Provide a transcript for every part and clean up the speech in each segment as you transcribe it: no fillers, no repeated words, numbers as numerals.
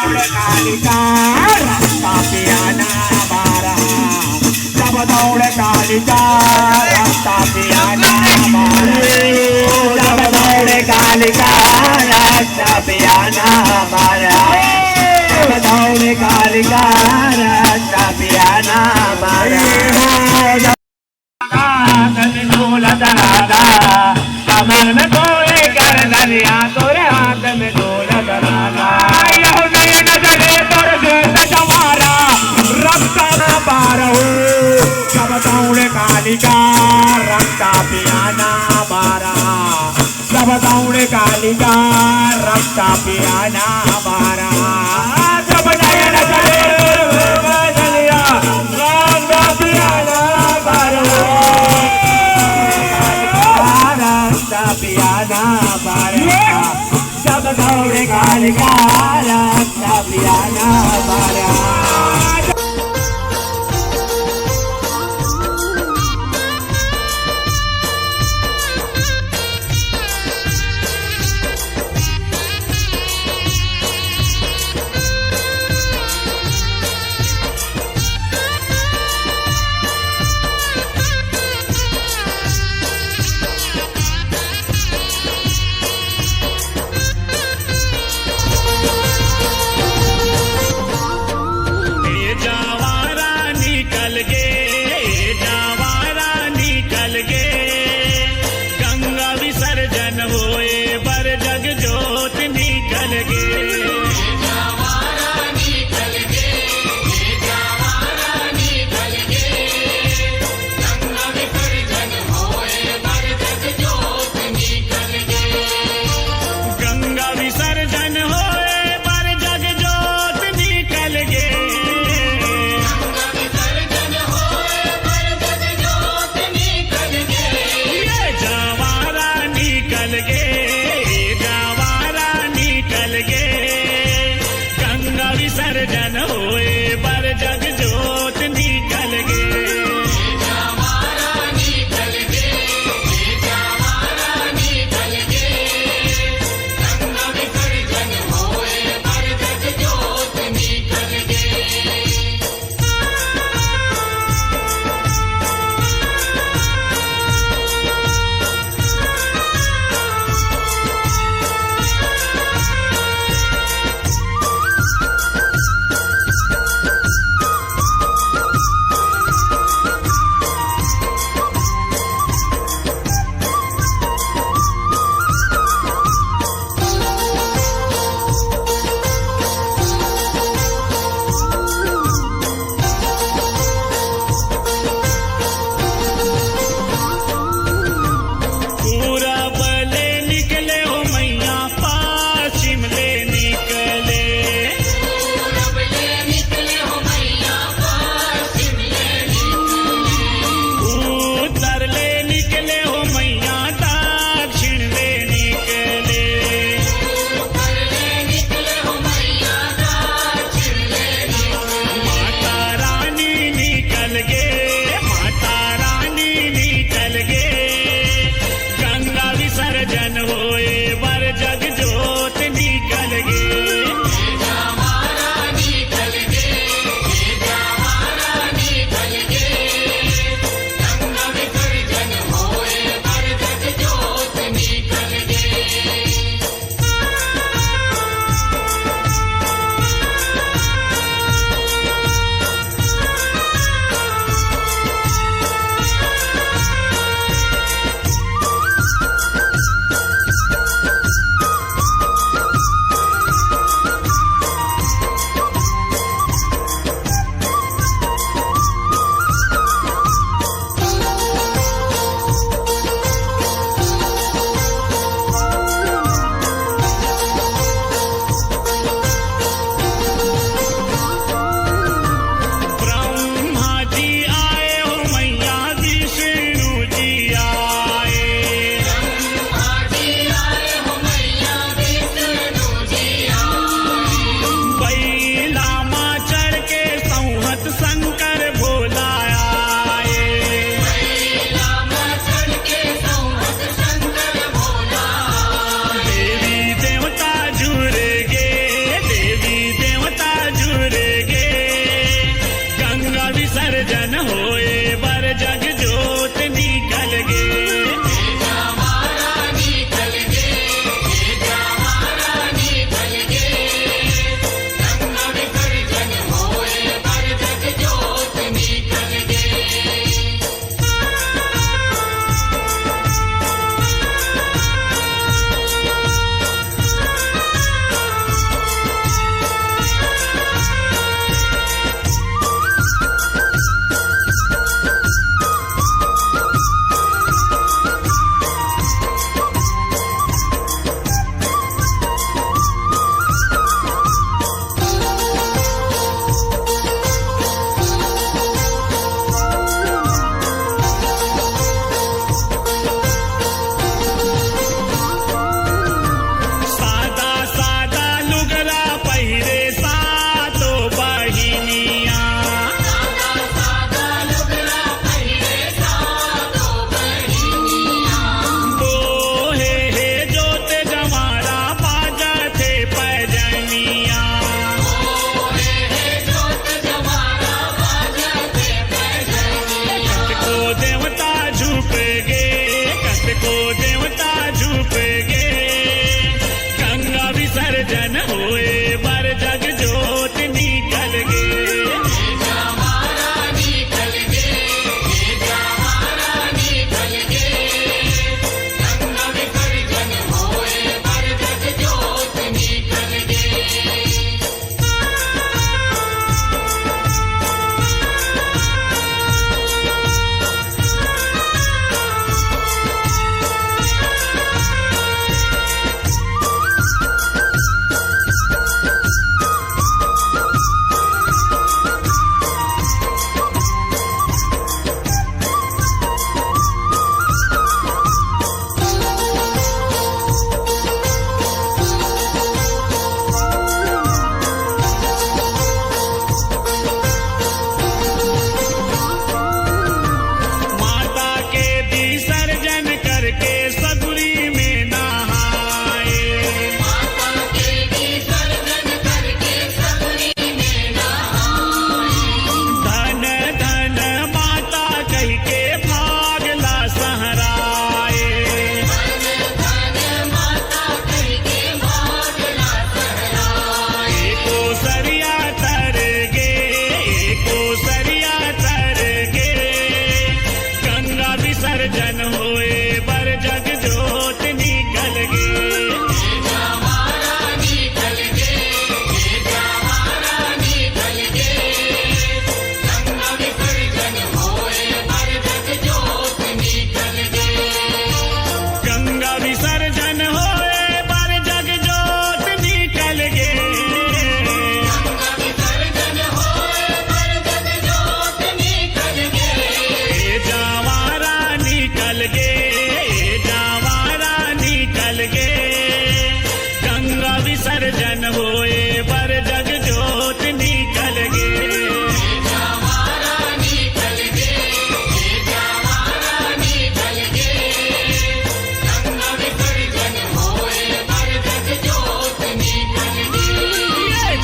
दौड़े कालिका रास्ता पियाना मारा, जब दौड़े कालिका रास्ता पियाना मारा, जब दौड़े कालिका रास्ता पियाना मारा, जब दौड़े कालिका रास्ता पियाना मारा। कमर में कोई कर दरिया तोरे हाथ में गोल दराना, नहीं नजरे तोरे देश जवारा रखता न पारो, जब दौड़े कालिका रखता पियाना मारा, जब दौड़े कालिका रखता पियाना मारा, जब नहीं नजरे दरिया रखता पियाना मारो, पियाना मारा, जब दौड़े कालिका रास्ता पियाना मारा। विसर्जन होए पर जग जोत निकल गे, जावारा निकल गे, जावारा निकल गे, गंगा विसर्जन होए पर जग जोत निकल गे। बैजनिया कत को देवता झुकेगे, कत को देवता झुकेगे, गंगा विसर्जन होए बर जग जोत निकल गे। विसर्जन होए बर जग जोत निकल गे।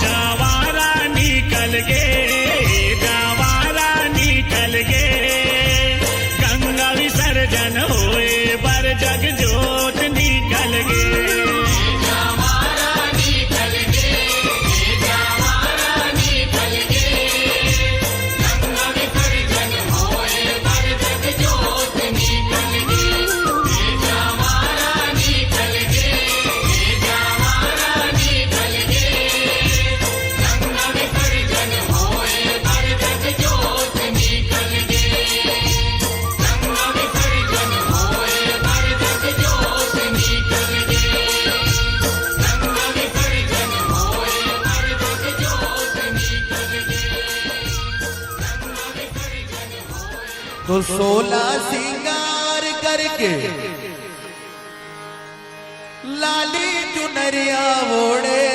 जवारा निकल गे, जवारा निकल गे, गंगा विसर्जन होए बर जग जोत निकल गे। तो 16 सिंगार करके लाली चुनरिया ओढ़े,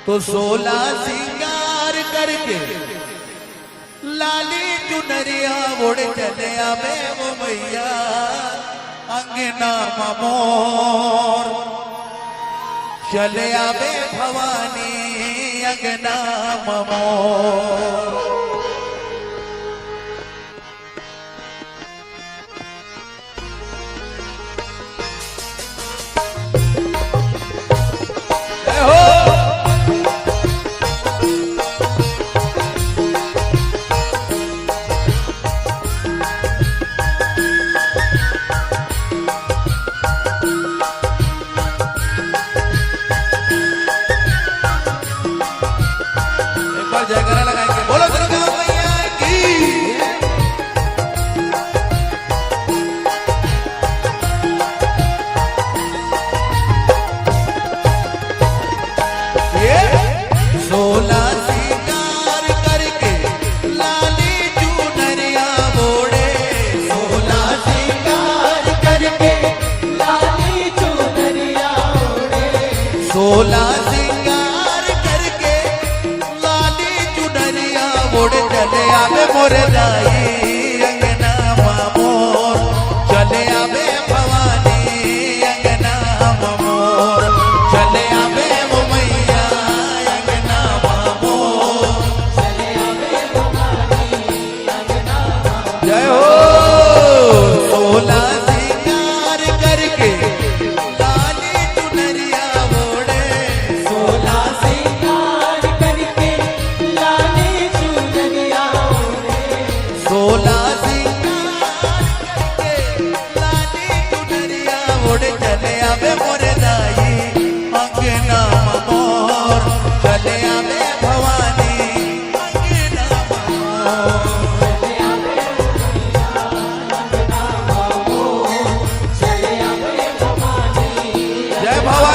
तो 16 सिंगार करके लाली चुनरिया ओढ़े चले आवे वो मैया अंगना मोर, चले आवे भवानी अंगना मोर। जयकारा लगाएंगे, बोलो दुर्गा मैया की। ये 16 सिंगार करके लाली चुनरिया ओढ़े, 16 सिंगार करके लाली चुनरिया ओढ़े, 16 चले आवे मोर दाई अंगना मोर, चले आवे भवानी अंगना भावा